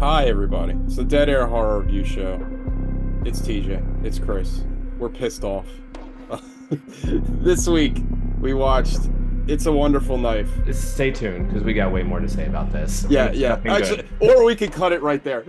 Hi, everybody. It's the Dead Air Horror Review Show. It's TJ. It's Chris. We're pissed off. This week, we watched It's a Wonderful Knife. Stay tuned because we got way more to say about this. And Yeah, it's yeah. nothing Actually, good. or we could cut it right there.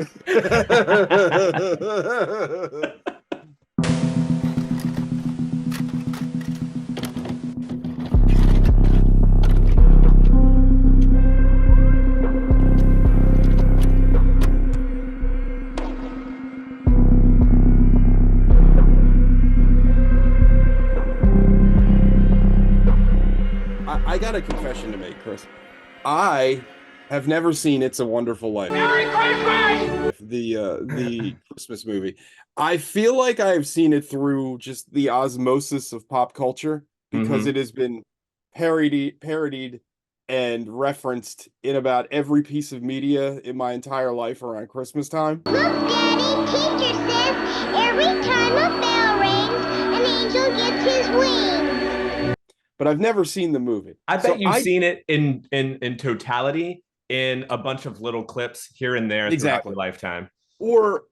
I got a confession to make, Chris. I have never seen It's a Wonderful Life. Merry Christmas! The Christmas movie. I feel like I've seen it through just the osmosis of pop culture because it has been parodied and referenced in about every piece of media in my entire life around Christmas time. Look, Daddy, teacher says every time a bell rings, an angel gets his wings. But I've never seen the movie. I bet you've seen it in totality in a bunch of little clips here and there throughout your lifetime. Or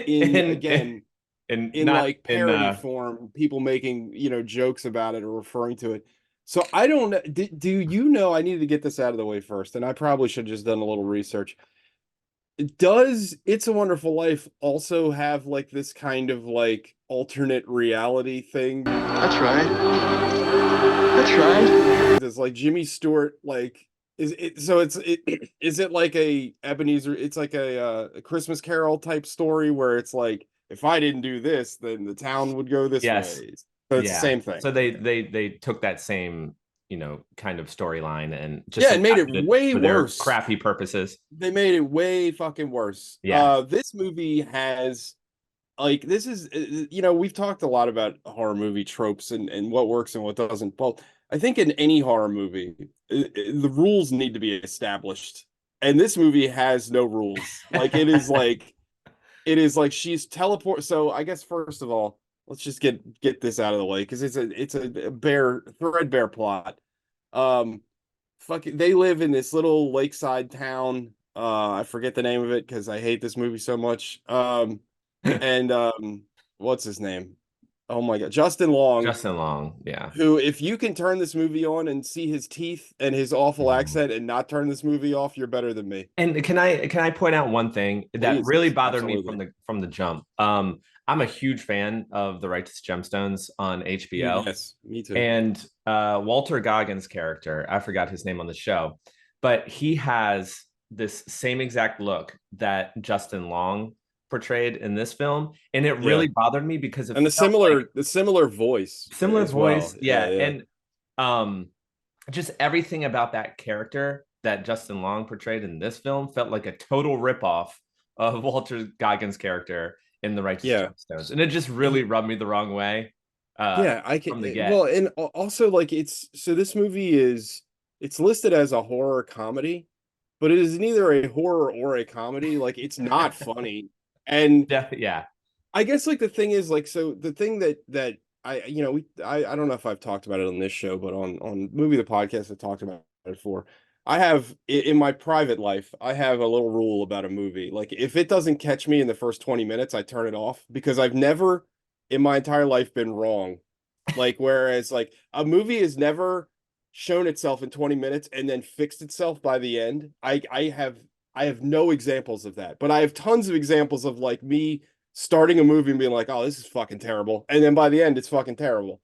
in again in like parody form, people making jokes about it or referring to it. So I don't know. Do you know? I needed to get this out of the way first, and I probably should have just done a little research. Does It's a Wonderful Life also have like this kind of like alternate reality thing? That's right. That's right. Does like Jimmy Stewart like is it like a Ebenezer? It's like a Christmas Carol type story where it's like if I didn't do this, then the town would go this way. So it's the same thing. So they took that same kind of storyline and just and made it way worse. Crappy purposes. They made it way fucking worse. Yeah. This movie has like this is we've talked a lot about horror movie tropes and what works and what doesn't. Well, I think in any horror movie, the rules need to be established, and this movie has no rules. Like it is like she's teleport. So I guess first of all, let's just get this out of the way because it's a threadbare plot. They live in this little lakeside town. I forget the name of it because I hate this movie so much. And what's his name? Oh my God, Justin Long. Yeah. Who, if you can turn this movie on and see his teeth and his awful accent and not turn this movie off, you're better than me. And can I point out one thing that really bothered me from the jump? I'm a huge fan of The Righteous Gemstones on HBO. Yes, me too. And Walter Goggins' character, I forgot his name on the show, but he has this same exact look that Justin Long portrayed in this film, and it really bothered me because of the similar voice. And just everything about that character that Justin Long portrayed in this film felt like a total ripoff of Walter Goggins' character in The Righteous Gemstones, and it just really rubbed me the wrong way. I can well, and also like this movie it's listed as a horror comedy, but it is neither a horror or a comedy. Like it's not funny. And I guess like the thing is like, so the thing that I don't know if I've talked about it on this show, but on Movie the Podcast I talked about it before. I have in my private life, I have a little rule about a movie. Like if it doesn't catch me in the first 20 minutes, I turn it off because I've never in my entire life been wrong. Like whereas like a movie has never shown itself in 20 minutes and then fixed itself by the end. I have no examples of that, but I have tons of examples of like me starting a movie and being like, oh, this is fucking terrible. And then by the end, it's fucking terrible.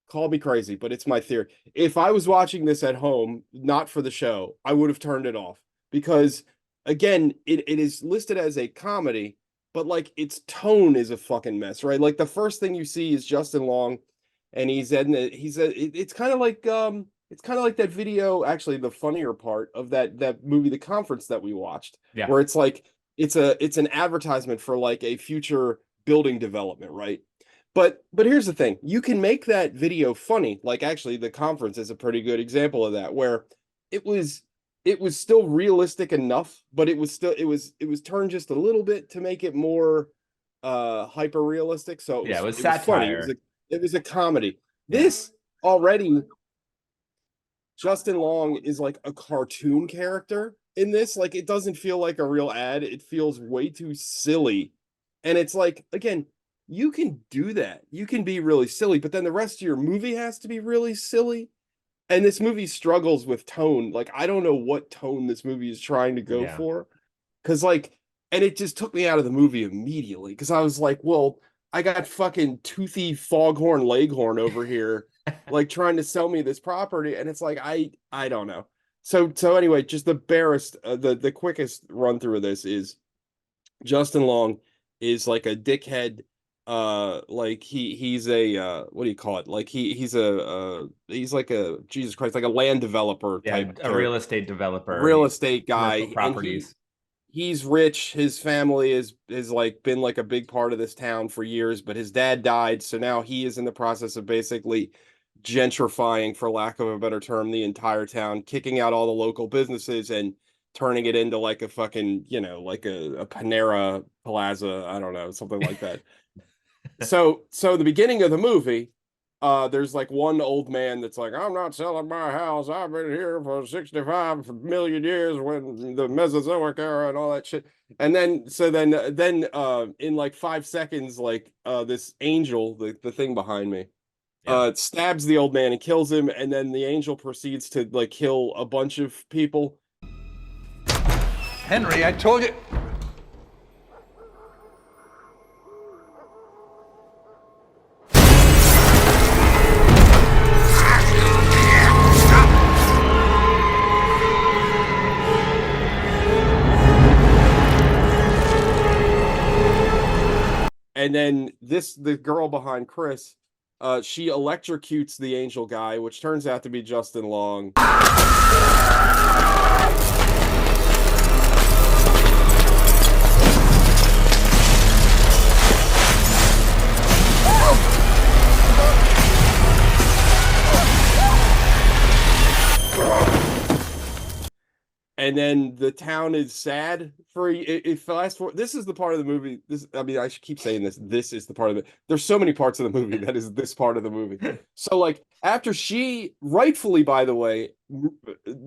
Call me crazy, but it's my theory. If I was watching this at home, not for the show, I would have turned it off because again, it is listed as a comedy, but like its tone is a fucking mess, right? Like the first thing you see is Justin Long and it's kind of like, it's kind of like that video, actually, the funnier part of that movie, The Conference that we watched, where it's like it's an advertisement for like a future building development, right? But here's the thing: you can make that video funny. Like actually, The Conference is a pretty good example of that, where it was still realistic enough, but it was turned just a little bit to make it more hyper realistic. So it was satire. Funny. It was a comedy. This already. Justin Long is like a cartoon character, in this, like, it doesn't feel like a real ad. It feels way too silly. And it's like, again, you can do that. You can be really silly, but then the rest of your movie has to be really silly. And this movie struggles with tone. Like, I don't know what tone this movie is trying to go for. Cause like, and it just took me out of the movie immediately. Cause I was like, well, I got fucking toothy foghorn leghorn over here, like trying to sell me this property. And it's like, I don't know. So anyway, just the barest, the quickest run through of this is Justin Long is like a dickhead. Like he's a what do you call it? Like he's like a Jesus Christ, like a land developer type a real character, estate developer, real estate commercial guy, and properties. he's rich. His family is like been like a big part of this town for years, but his dad died, so now he is in the process of basically gentrifying, for lack of a better term, the entire town, kicking out all the local businesses and turning it into like a fucking, like a Panera Plaza, I don't know, something like that. So the beginning of the movie, there's like one old man that's like, I'm not selling my house. I've been here for 65 million years when the Mesozoic era and all that shit. And then in like 5 seconds, like this angel, the thing behind me, stabs the old man and kills him, and then the angel proceeds to like kill a bunch of people. Henry, I told you. And then the girl behind Chris, she electrocutes the angel guy, which turns out to be Justin Long. And then the town is sad for it fast forward. This is the part of the movie. I should keep saying this. This is the part of it. There's so many parts of the movie that is this part of the movie. So like after she rightfully, by the way,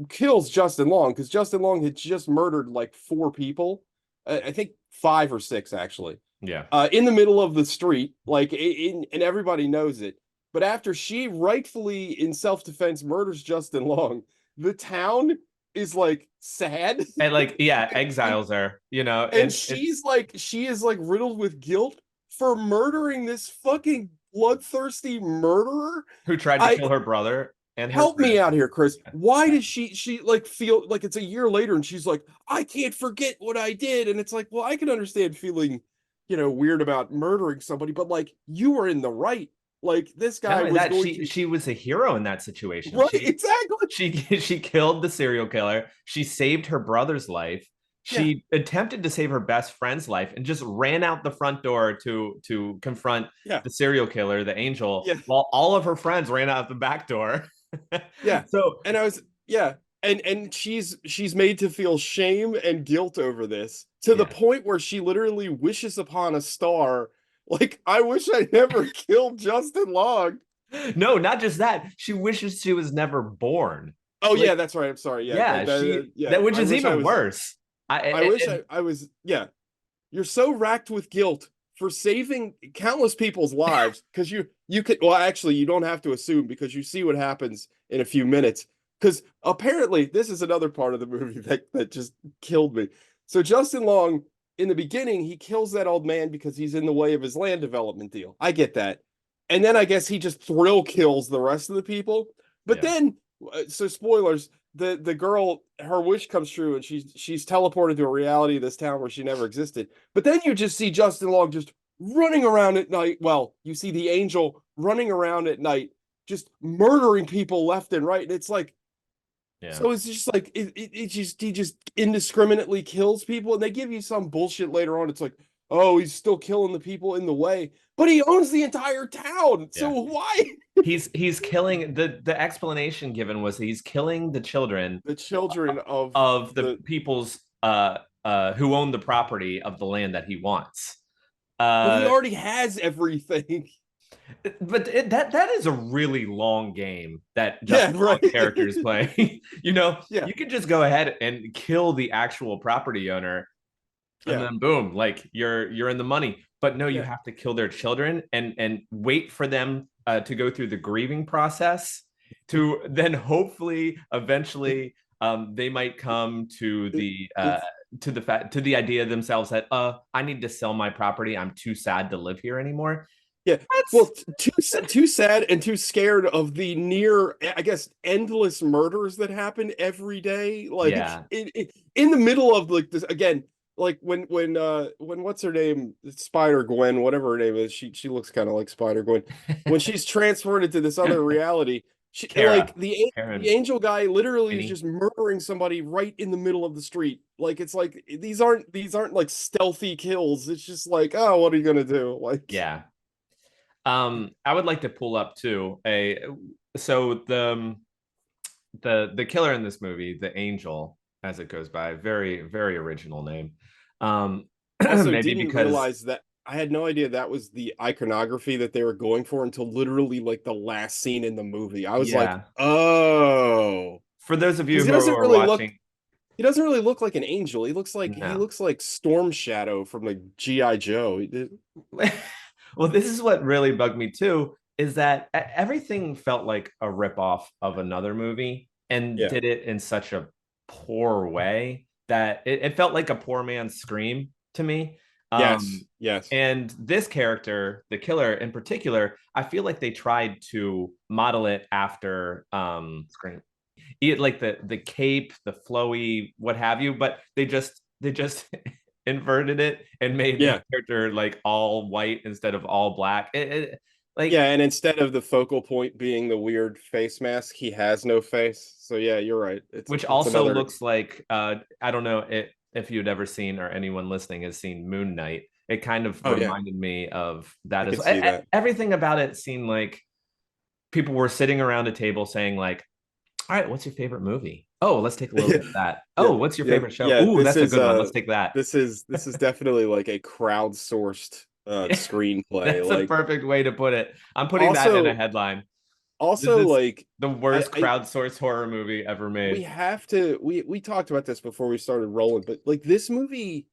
kills Justin Long, because Justin Long had just murdered like 4 people. I think 5 or 6 actually. Yeah. In the middle of the street, like and everybody knows it. But after she rightfully, in self-defense, murders Justin Long, the town is like sad and like exiles her, and she is like riddled with guilt for murdering this fucking bloodthirsty murderer who tried to kill her brother. And help me out here, Chris. Why does she like feel like it's a year later and she's like, I can't forget what I did? And it's like, well, I can understand feeling weird about murdering somebody, but like you were in the right. Like this guy was she was a hero in that situation. Right, exactly. She killed the serial killer. She saved her brother's life. She attempted to save her best friend's life and just ran out the front door to confront the serial killer, the angel, while all of her friends ran out the back door. So and I was and she's made to feel shame and guilt over this to the point where she literally wishes upon a star. Like, I wish I never killed Justin Long. No, not just that. She wishes she was never born. Oh, like, yeah, that's right. I'm sorry. Which is even worse. I wish I was. Yeah. You're so racked with guilt for saving countless people's lives because you could. Well, actually, you don't have to assume because you see what happens in a few minutes. Because apparently, this is another part of the movie that just killed me. So, Justin Long, in the beginning, he kills that old man because he's in the way of his land development deal. I get that. And then I guess he just thrill kills the rest of the people. But then, so spoilers, the girl, her wish comes true and she's teleported to a reality of this town where she never existed. But then you just see Justin Long just running around at night. Well, you see the angel running around at night, just murdering people left and right. And it's like, so it's just like he just indiscriminately kills people, and they give you some bullshit later on. It's like, oh, he's still killing the people in the way, but he owns the entire town. So why? he's killing the explanation given was he's killing the children of the people's who own the property of the land that he wants. But he already has everything. That is a really long game that Yeah, Justin right. Long character is playing. Yeah, You could just go ahead and kill the actual property owner, and yeah, then boom, like you're in the money. But no, you yeah. have to kill their children and wait for them to go through the grieving process, to then hopefully eventually they might come to It's to the idea themselves that I need to sell my property. I'm too sad to live here anymore. Yeah. Well, That's too sad and too scared of the near, I guess, endless murders that happen every day. Like yeah. in the middle of like this again, like when what's her name, Spider Gwen, whatever her name is, she looks kind of like Spider Gwen. When she's transferred into this other reality, she Kara, like the Karen, angel guy literally is Penny. just murdering somebody right in the middle of the street. Like it's like these aren't like stealthy kills. It's just like, oh, what are you gonna do? Like Yeah. I would like to pull up too a so the killer in this movie, the angel, as it goes by, very, very original name. also Maybe didn't because realize that I had no idea that was the iconography that they were going for until literally like the last scene in the movie. I was like, yeah. oh, For those of you because who are watching, he doesn't really look like an angel. He no. looks like Storm Shadow from like G.I. Joe. Well, this is what really bugged me too, is that everything felt like a ripoff of another movie and Yeah. did it in such a poor way that it felt like a poor man's Scream to me. Yes. Um, Yes. and this character, the killer in particular, I feel like they tried to model it after Scream, like the cape, the flowy, what have you, but they just inverted it and made the Yeah. character like all white instead of all black. Like, Yeah, and instead of the focal point being the weird face mask, he has no face. So yeah, you're right. which It's also another. looks like I don't know if you'd ever seen, or anyone listening has seen, Moon Knight. It kind of Oh yeah, reminded me of I that as could well. see that. Everything about it seemed like people were sitting around a table saying like, all right, what's your favorite movie? Oh, let's take a look Yeah, at that. yeah, Oh, what's your yeah, favorite show? yeah. Ooh, that's a good one. Let's take that. This is definitely like a crowdsourced screenplay. That's a Like perfect way to put it. I'm putting that in a also headline. This also is like the worst I crowdsourced horror movie ever we made. have to we talked about this before we started rolling, but like this movie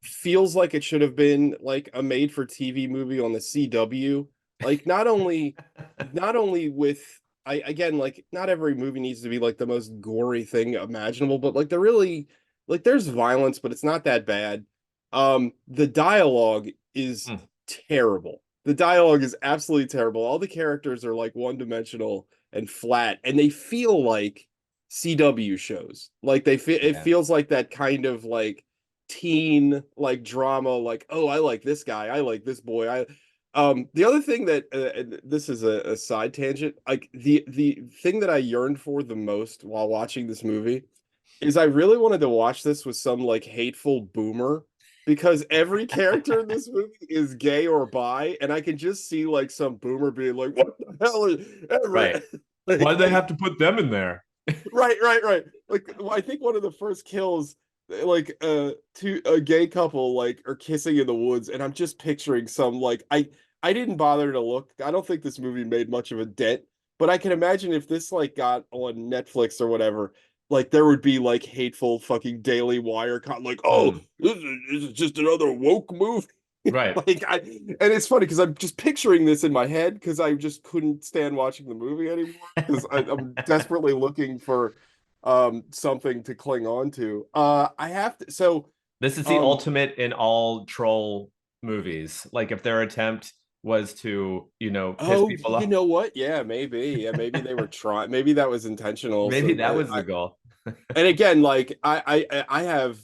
feels like it should have been like a made for TV movie on the CW. Like not only with I again like not every movie needs to be like the most gory thing imaginable, but like they're really like there's violence, but it's not that bad. The dialogue is Mm, terrible. The dialogue is absolutely terrible. All the characters are like one-dimensional and flat, and they feel like CW shows. Like they feel it yeah. feels like that kind of like teen like drama like oh I like this guy, I like this boy. I the other thing that and this is a side tangent, like the thing that I yearned for the most while watching this movie is I really wanted to watch this with some like hateful boomer, because every character in this movie is gay or bi, and I can just see like some boomer being like, "What the hell is Right. Why do they have to put them in there? right. Like I think one of the first kills, like two a gay couple like are kissing in the woods, and I'm just picturing some like I didn't bother to look. I don't think this movie made much of a dent, but I can imagine if this like got on Netflix or whatever, like there would be like hateful fucking Daily Wire like, oh, Mm, this is just another woke movie. right. Like and it's funny because I'm just picturing this in my head because I just couldn't stand watching the movie anymore because I'm desperately looking for something to cling on to. I have to This is the um ultimate in all troll movies. Like if their attempt was to, piss oh, people you off, know what? Yeah, maybe. Yeah, maybe they were trying. Maybe that was intentional. maybe So that was the goal. and again, like I have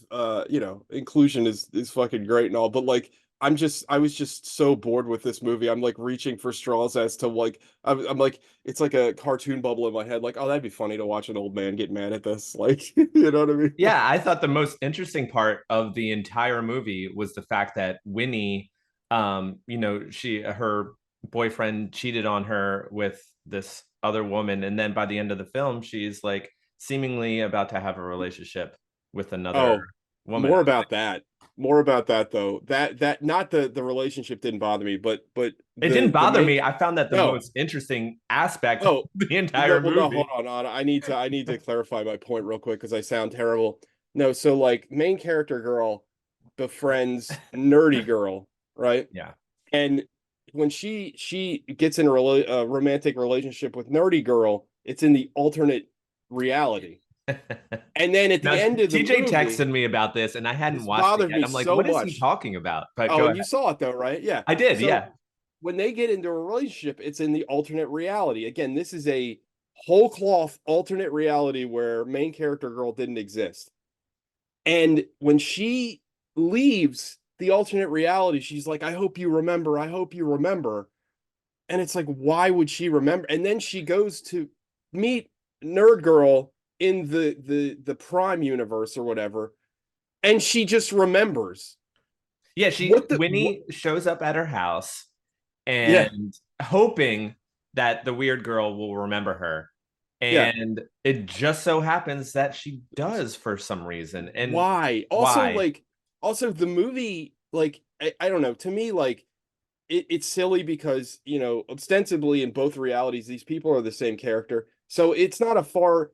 inclusion is fucking great and all, but like I was just so bored with this movie. I'm like reaching for straws as to like I'm like it's like a cartoon bubble in my head. Like, oh, that'd be funny to watch an old man get mad at this. Like, you know what I mean? Yeah, I thought the most interesting part of the entire movie was the fact that Winnie, her boyfriend cheated on her with this other woman, and then by the end of the film, she's like seemingly about to have a relationship with another Oh, woman. more about that. more about that though. That not the relationship didn't bother me, but it didn't the bother main me. I found that the no most interesting aspect of oh the no entire well no movie. hold on. I need to clarify my point real quick because I sound terrible. No, so like main character girl befriends nerdy girl, right? Yeah. And when she gets in a romantic relationship with nerdy girl, it's in the alternate reality. And then at the Now, end of the TJ movie, texted me about this, and I hadn't this watched it bothered yet. me I'm like, so what is he much. talking about? But Oh, go and ahead. you saw it though, right? Yeah. I did, So yeah. when they get into a relationship, it's in the alternate reality. Again, this is a whole cloth alternate reality where main character girl didn't exist. And when she leaves the alternate reality, she's like, I hope you remember. I hope you remember. And it's like, why would she remember? And then she goes to meet Nerd Girl in the Prime universe or whatever, and she just remembers. Yeah, What Winnie shows up at her house yeah, and hoping that the weird girl will remember her. yeah. And it just so happens that she does for some reason. And Why? Also, why? like, also the movie, like, I don't know, to me, like, it's silly because, you know, ostensibly in both realities, these people are the same character. So it's not far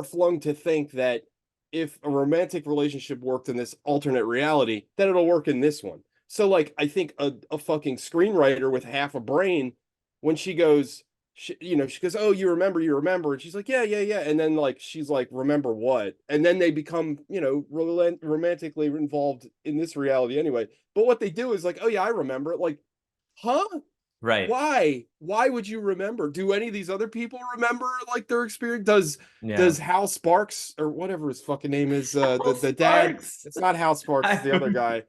flung to think that if a romantic relationship worked in this alternate reality, that it'll work in this one. So like I think a fucking screenwriter with half a brain, when she goes, she goes, oh, you remember, and she's like, yeah, yeah, yeah, and then like she's like, remember what? And then they become, romantically involved in this reality anyway. But what they do is like, oh yeah, I remember it. Like, huh? Right. Why would you remember? Do any of these other people remember like their experience? Does Yeah. Hal Sparks or whatever his fucking name is, Hal the dad? Sparks. It's not Hal Sparks, it's the other guy.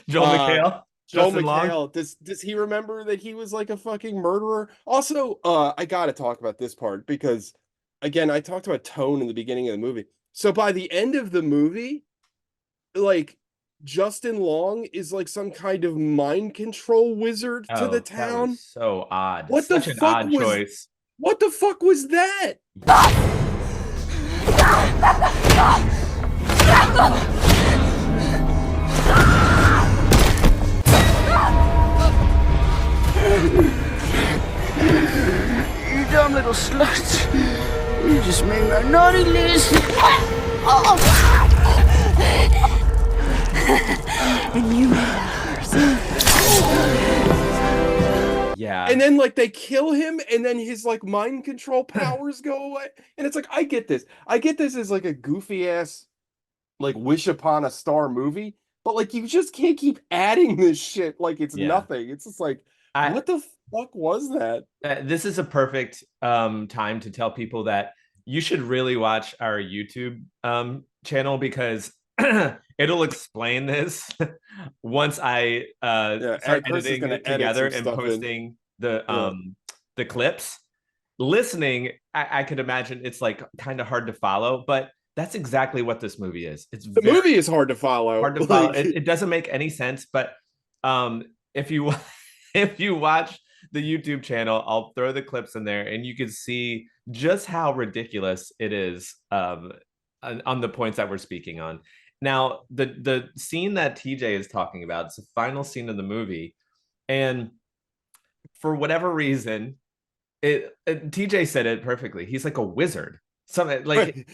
Joel Uh McHale. Joel Justin Long. McHale. Does he remember that he was like a fucking murderer? Also, I gotta talk about this part because again, I talked about tone in the beginning of the movie. So by the end of the movie, like Justin Long is like some kind of mind control wizard to the Oh, that was town. so odd. What the Such an fuck odd was choice. what the fuck was that? You dumb little slut. You just made my naughty list. And you made hers. Yeah. And then like they kill him and then his like mind control powers go away. And it's like I get this. I get this as like a goofy ass like Wish Upon a Star movie, but like you just can't keep adding this shit like it's Yeah. nothing. It's just like I what the fuck was that? This is a perfect time to tell people that you should really watch our YouTube channel because it'll explain this once I Yeah, start Chris is editing gonna it edit together some and stuff in. posting Yeah. the clips. Listening, I could imagine it's like kind of hard to follow, but that's exactly what this movie is. It's The very movie is hard to follow. hard to follow. Like It doesn't make any sense, but if you if you watch the YouTube channel, I'll throw the clips in there, and you can see just how ridiculous it is on the points that we're speaking on. Now, the scene that TJ is talking about, it's the final scene of the movie, and for whatever reason, TJ said it perfectly. He's like a wizard. Something like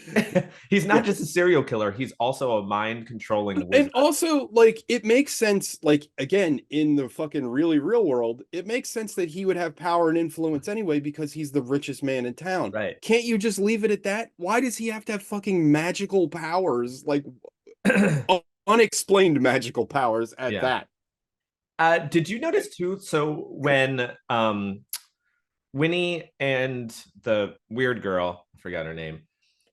he's not yeah. just a serial killer, he's also a mind controlling And wizard. also, like, it makes sense, like, again, in the fucking really real world, it makes sense that he would have power and influence anyway because he's the richest man in town. Right. Can't you just leave it at that? Why does he have to have fucking magical powers, like unexplained magical powers at Yeah. that? Did you notice too? So when Winnie and the weird girl, I forgot her name,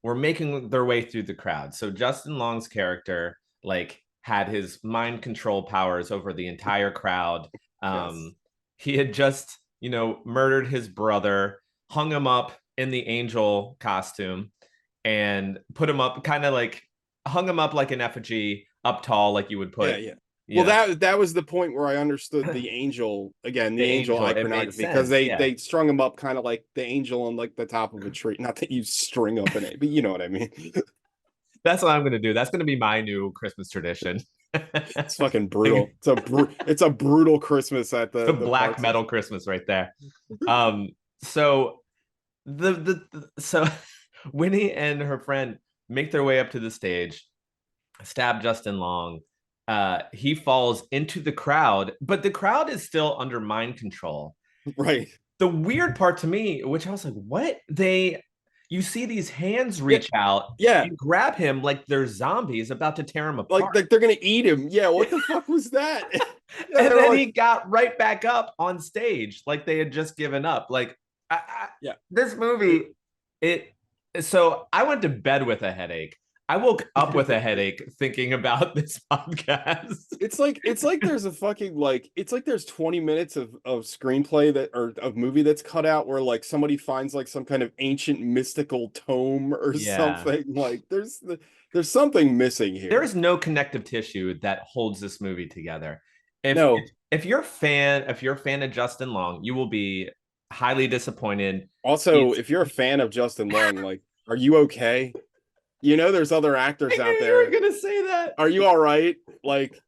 were making their way through the crowd. So Justin Long's character like had his mind control powers over the entire crowd. Yes. He had just, murdered his brother, hung him up in the angel costume, and put him up kind of like hung him up like an effigy up tall, like you would put. Yeah, yeah. Well, that was the point where I understood the angel again, the angel it made iconography, because sense. they strung him up kind of like the angel on like the top of a tree. Not that you string up an, but you know what I mean. That's what I'm gonna do. That's gonna be my new Christmas tradition. It's fucking brutal. It's a brutal Christmas at The the black parks. metal Christmas right there. So so Winnie and her friend make their way up to the stage, stab Justin Long. He falls into the crowd, but the crowd is still under mind control. Right. The weird part to me, which I was like, what? You see these hands reach out and grab him like they're zombies about to tear him apart. Like they're gonna eat him. Yeah, what the fuck was that? And then he got right back up on stage like they had just given up. Like, this movie, so I went to bed with a headache. I woke up with a headache thinking about this podcast. It's like there's a fucking it's like there's 20 minutes of screenplay or of movie that's cut out where like somebody finds like some kind of ancient mystical tome or something. Like there's something missing here. There is no connective tissue that holds this movie together. If you're a fan of Justin Long, you will be highly disappointed. Also, if you're a fan of Justin Long, like, are you okay? You know, there's other actors out there. You were gonna say that. Are you all right? Like,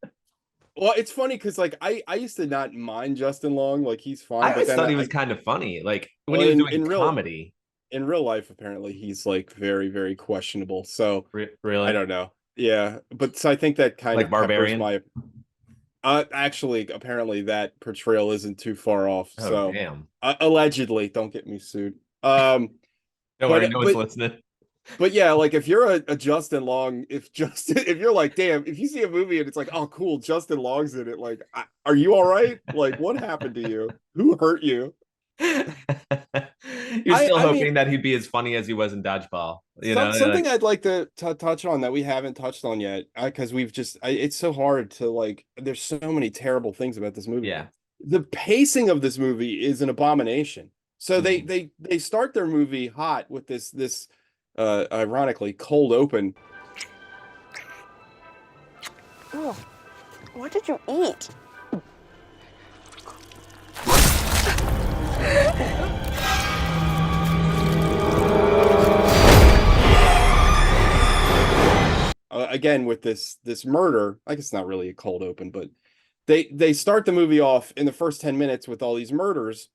well, it's funny because like I used to not mind Justin Long. Like he's fine. I always thought he was kind of funny. Like when he was doing comedy. In real life, apparently he's like very, very questionable. So really, I don't know. Yeah, but so I think that kind like of Barbarian. Actually, apparently that portrayal isn't too far off. Oh, so damn. Allegedly, don't get me sued. Don't worry, no one's listening. But yeah, like if you're a Justin Long, if you're like, damn, if you see a movie and it's like, oh, cool, Justin Long's in it, like, are you all right? Like, what happened to you? Who hurt you? You're still hoping that he'd be as funny as he was in Dodgeball. Something I'd like to touch on that we haven't touched on yet, because we've just, it's so hard to like, there's so many terrible things about this movie. Yeah. The pacing of this movie is an abomination. So they start their movie hot with this ironically cold open. Oh, what did you eat? Again with this murder. I guess it's not really a cold open, but they start the movie off in the first 10 minutes with all these murders,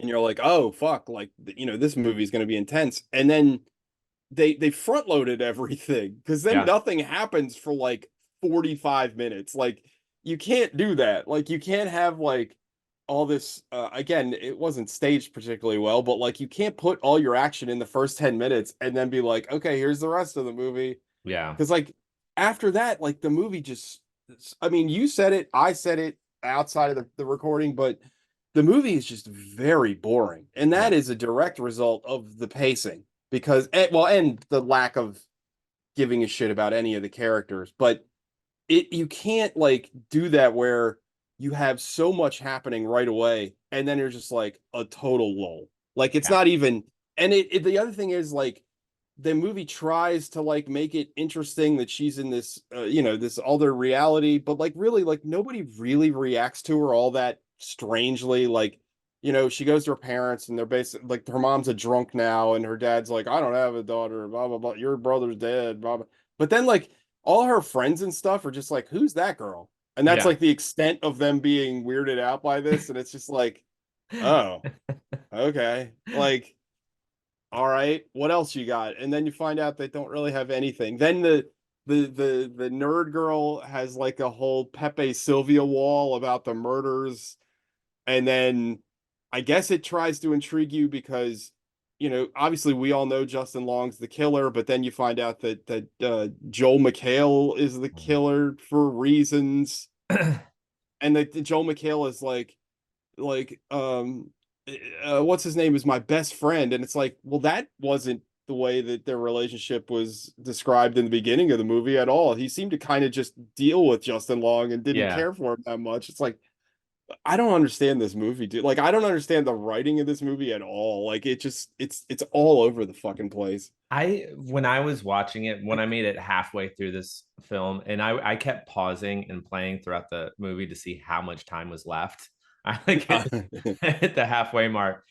and you're like, oh fuck, like, you know, this movie is going to be intense. And then they front loaded everything, because then nothing happens for like 45 minutes. Like, you can't do that. Like, you can't have like all this again, it wasn't staged particularly well, but like, you can't put all your action in the first 10 minutes and then be like, okay, here's the rest of the movie. Yeah, because like after that, like, the movie just, I mean, you said it, I said it outside of the recording, but the movie is just very boring, and that is a direct result of the pacing. Because and the lack of giving a shit about any of the characters. But you can't like do that where you have so much happening right away and then you're just like a total lull. Like, it's not even. And the other thing is, like, the movie tries to like make it interesting that she's in this this other reality, but like really, like, nobody really reacts to her all that strangely. Like, you know, she goes to her parents and they're basically like, her mom's a drunk now and her dad's like, I don't have a daughter, blah blah blah, your brother's dead, blah blah. But then like all her friends and stuff are just like, who's that girl? And that's like the extent of them being weirded out by this. And it's just like, oh, okay, like, all right, what else you got? And then you find out they don't really have anything. Then the nerd girl has like a whole Pepe Sylvia wall about the murders. And then I guess it tries to intrigue you because, you know, obviously we all know Justin Long's the killer, but then you find out that Joel McHale is the killer for reasons. And that Joel McHale is like what's his name, is my best friend. And it's like, well, that wasn't the way that their relationship was described in the beginning of the movie at all. He seemed to kind of just deal with Justin Long and didn't care for him that much. It's like, I don't understand this movie, dude. Like, I don't understand the writing of this movie at all. Like, it just, it's all over the fucking place. When I was watching it, when I made it halfway through this film, and I kept pausing and playing throughout the movie to see how much time was left. I like hit the halfway mark,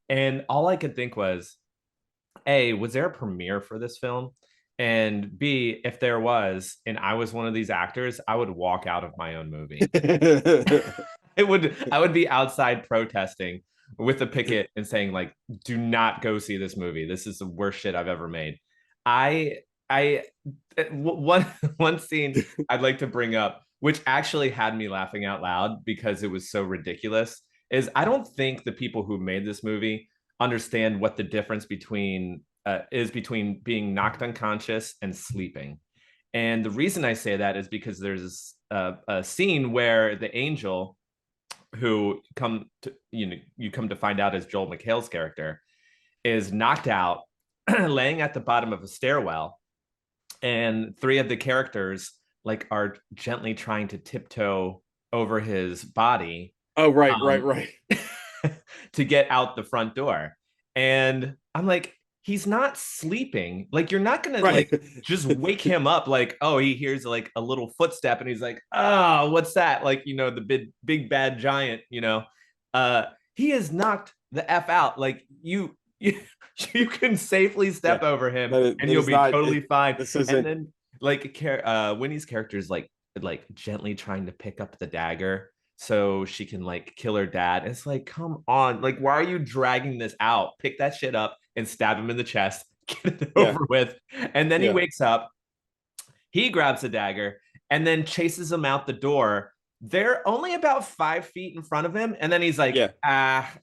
and all I could think was, was there a premiere for this film? And B, if there was, and I was one of these actors, I would walk out of my own movie. I would be outside protesting with a picket and saying like, do not go see this movie. This is the worst shit I've ever made. I one scene I'd like to bring up, which actually had me laughing out loud because it was so ridiculous, is I don't think the people who made this movie understand what the difference is between being knocked unconscious and sleeping. And the reason I say that is because there's a scene where the angel, who you come to find out is Joel McHale's character, is knocked out, laying at the bottom of a stairwell, and three of the characters like are gently trying to tiptoe over his body. Oh, right. To get out the front door. And I'm like, he's not sleeping. Like, you're not gonna like just wake him up like, oh, he hears like a little footstep and he's like, oh, what's that? Like, the big bad giant, he is knocked the F out. Like, you can safely step over him and you'll be totally fine. And then like Winnie's character is like gently trying to pick up the dagger so she can like kill her dad. It's like, come on, like, why are you dragging this out? Pick that shit up and stab him in the chest, get it over with. And then he wakes up, he grabs the dagger and then chases him out the door. They're only about 5 feet in front of him, and then he's like,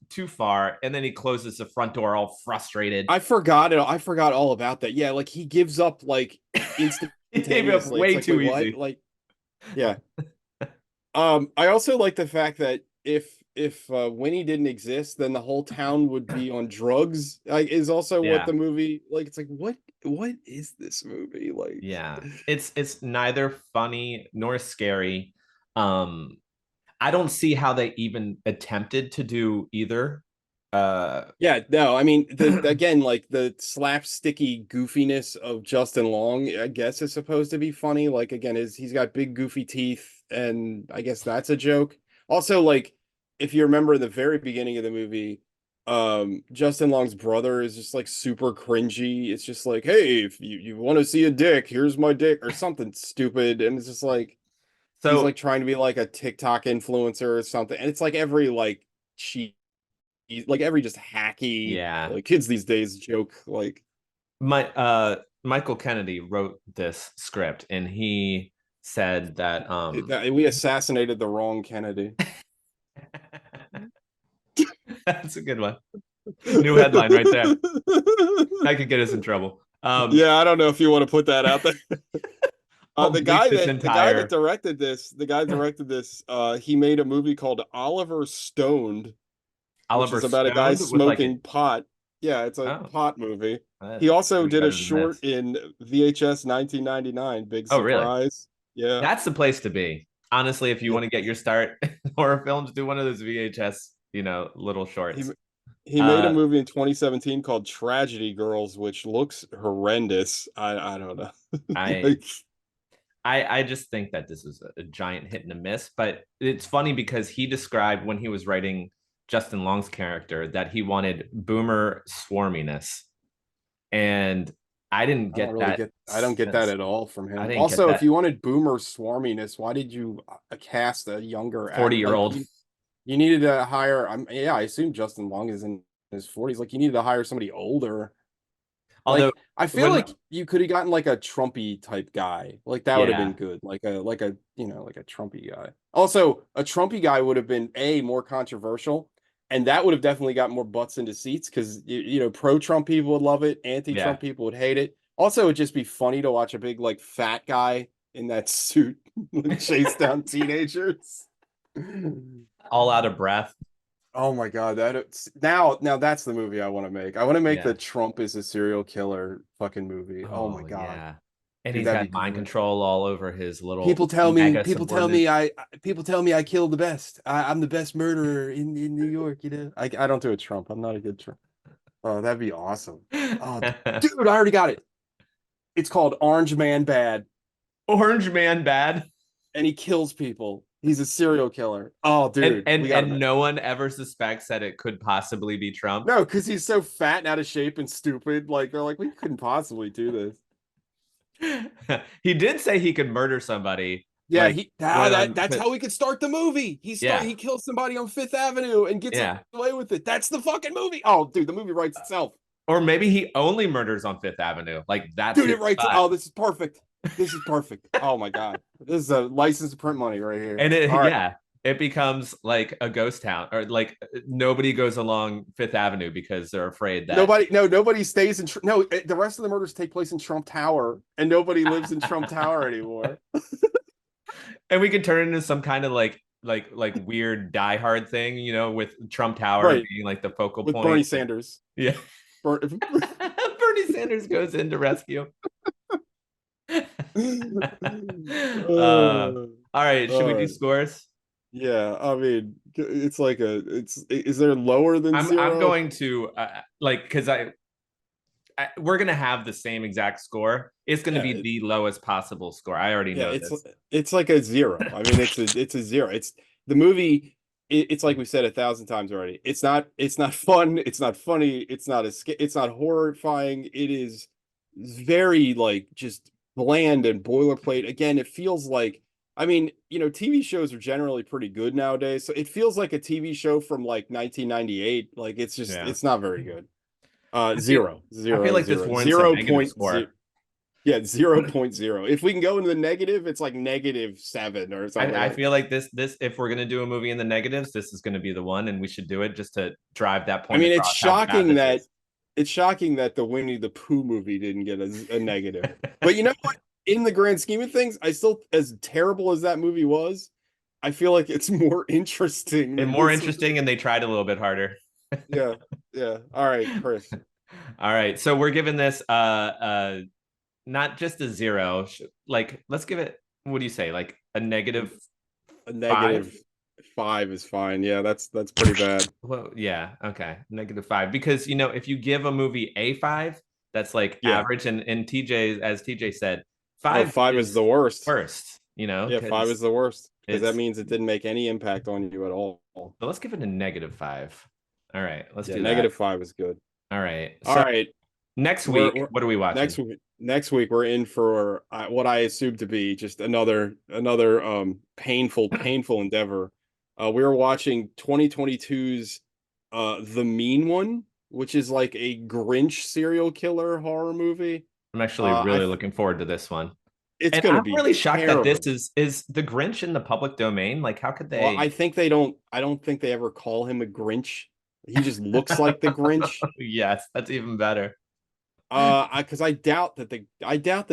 too far. And then he closes the front door all frustrated. I forgot all about that. Yeah, like he gives up like instantaneously. He gave up way too easy. Like, yeah. I also like the fact that if Winnie didn't exist, then the whole town would be on drugs. Is also what the movie, like, it's like, what is this movie like? Yeah, it's neither funny nor scary. I don't see how they even attempted to do either. No, I mean, again, like the slapsticky goofiness of Justin Long, I guess, is supposed to be funny. Like, again, he's got big goofy teeth, and I guess that's a joke. Also, like, if you remember the very beginning of the movie, Justin Long's brother is just like super cringy. It's just like, hey, if you want to see a dick, here's my dick, or something stupid. And it's just like, so he's like trying to be like a TikTok influencer or something. And it's like every like cheat, like every just hacky, like kids these days joke. Like, Michael Kennedy wrote this script, and he said that we assassinated the wrong Kennedy. That's a good one. New headline right there. I could get us in trouble. Yeah, I don't know if you want to put that out there. The guy that directed this, he made a movie called Oliver Stoned. Which is about a guy smoking pot. Yeah, it's a pot movie. He also did a short in VHS 1999. Big surprise. Really? Yeah. That's the place to be. Honestly, if you want to get your start in horror films, do one of those VHS, little shorts. He made a movie in 2017 called Tragedy Girls, which looks horrendous. I don't know. I just think that this is a giant hit and a miss. But it's funny because he described when he was writing Justin Long's character that he wanted boomer swarminess, and I didn't get that. I don't get that at all from him. Also, if you wanted boomer swarminess, why did you cast a younger 40-year-old? You needed to hire. I assume Justin Long is in his 40s. Like, you needed to hire somebody older. Although, like, I feel like you could have gotten like a Trumpy type guy. Like, that would have been good. Like a Trumpy guy. Also, a Trumpy guy would have been more controversial. And that would have definitely got more butts into seats because, pro-Trump people would love it. Anti-Trump people would hate it. Also, it would just be funny to watch a big, like, fat guy in that suit chase down teenagers. All out of breath. Oh, my God. Now that's the movie I want to make. I want to make the Trump is a serial killer fucking movie. Oh my God. Yeah. And he's got mind control all over his little. People tell me I killed the best. I'm the best murderer in New York. I don't do a Trump. I'm not a good Trump. Oh, that'd be awesome. Oh, dude, I already got it. It's called Orange Man Bad. Orange Man Bad. And he kills people. He's a serial killer. Oh, dude. And no one ever suspects that it could possibly be Trump. No, because he's so fat and out of shape and stupid. Like, they're like, we couldn't possibly do this. He did say he could murder somebody. Yeah, like, that's how we could start the movie. He kills somebody on Fifth Avenue and gets away with it. That's the fucking movie. Oh, dude, the movie writes itself. Or maybe he only murders on Fifth Avenue. Like that's dude, it writes. Oh, this is perfect. This is perfect. Oh my god, this is a license to print money right here. And it becomes like a ghost town, or like nobody goes along Fifth Avenue because they're afraid that nobody stays in. The rest of the murders take place in Trump Tower, and nobody lives in Trump Tower anymore. And we could turn it into some kind of like weird Die Hard thing, with Trump Tower being like the focal point. Bernie Sanders. Yeah. Bernie Sanders goes in to rescue. All right, should we do scores? Yeah, I mean, it's like is there lower than 0? I'm going to because we're gonna have the same exact score. It's gonna be the lowest possible score. I already know this. It's like a 0. I mean, it's a 0. It's the movie. It's like we said 1,000 times already. It's not fun. It's not funny. It's not horrifying. It is very like just bland and boilerplate. Again, it feels like, I mean, TV shows are generally pretty good nowadays. So it feels like a TV show from like 1998. Like it's just it's not very good. 0. I feel like this warrants 0.0. Yeah, 0.0. If we can go into the negative, it's like -7 or something. I feel like this if we're gonna do a movie in the negatives, this is gonna be the one, and we should do it just to drive that point. I mean, it's shocking that the Winnie the Pooh movie didn't get a negative. But you know what? In the grand scheme of things, I still, as terrible as that movie was, I feel like it's more interesting. And they tried a little bit harder. Yeah. All right, Chris. All right, so we're giving this not just a 0. Like, let's give it. What do you say? Like a negative. A negative 5 is fine. Yeah, that's pretty bad. Well, yeah, okay, -5, because if you give a movie a 5, that's like average, and TJ, as TJ said, 5 is the worst. Yeah, 5 is the worst because that means it didn't make any impact on you at all. So let's give it a -5. All right, let's do -5 is good. All right. All right. Next week, what are we watching? Next week we're in for what I assume to be just another painful endeavor. We were watching 2022's The Mean One, which is like a Grinch serial killer horror movie. I'm actually really looking forward to this one. It's going to be really shocked that this is the Grinch in the public domain. Like, how could they? Well, I don't think they ever call him a Grinch. He just looks like the Grinch. Yes, that's even better. Because I doubt that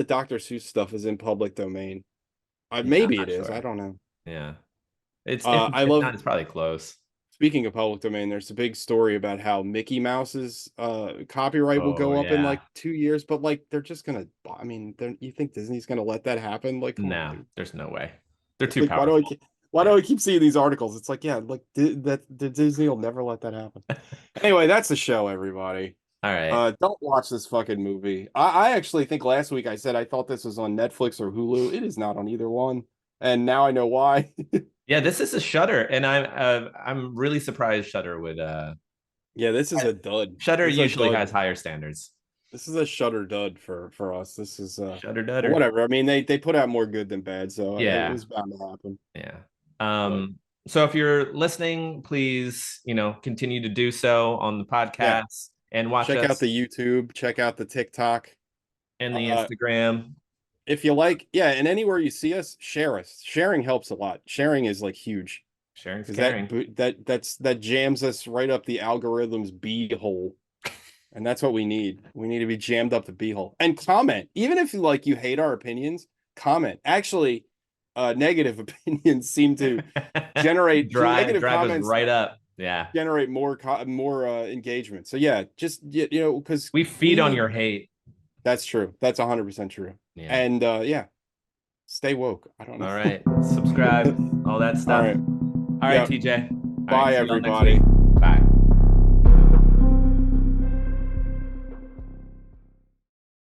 Dr. Seuss stuff is in public domain. Maybe it is. Sure. I don't know. Yeah, it's probably close. Speaking of public domain, there's a big story about how Mickey Mouse's copyright will go up in like 2 years, but like they're just gonna. I mean, you think Disney's gonna let that happen? Like, no, there's no way. They're too powerful. Why do I keep seeing these articles? It's like, the Disney will never let that happen. Anyway, that's the show, everybody. All right. Don't watch this fucking movie. I actually think last week I said I thought this was on Netflix or Hulu. It is not on either one, and now I know why. Yeah, this is a Shudder, and I'm really surprised Shudder would. Yeah, this is a dud. Shudder usually has higher standards. This is a Shudder dud for us. This is Shudder dud. Whatever. I mean, they put out more good than bad, so yeah, it was bound to happen. Yeah. So if you're listening, please, continue to do so on the podcast and check out the YouTube, check out the TikTok and the Instagram. If you like, and anywhere you see us, share us. Sharing helps a lot. Sharing is like huge. Sharing's caring. That jams us right up the algorithm's beehole. And that's what we need. We need to be jammed up the beehole. And comment. Even if you hate our opinions, comment. Actually, negative opinions seem to generate negative comments right up. Yeah. Generate more engagement. So yeah, just because we feed on your hate. That's true. That's 100% true. Yeah. And stay woke. I don't know. All right. Subscribe. All that stuff. All right, TJ. Bye, everybody.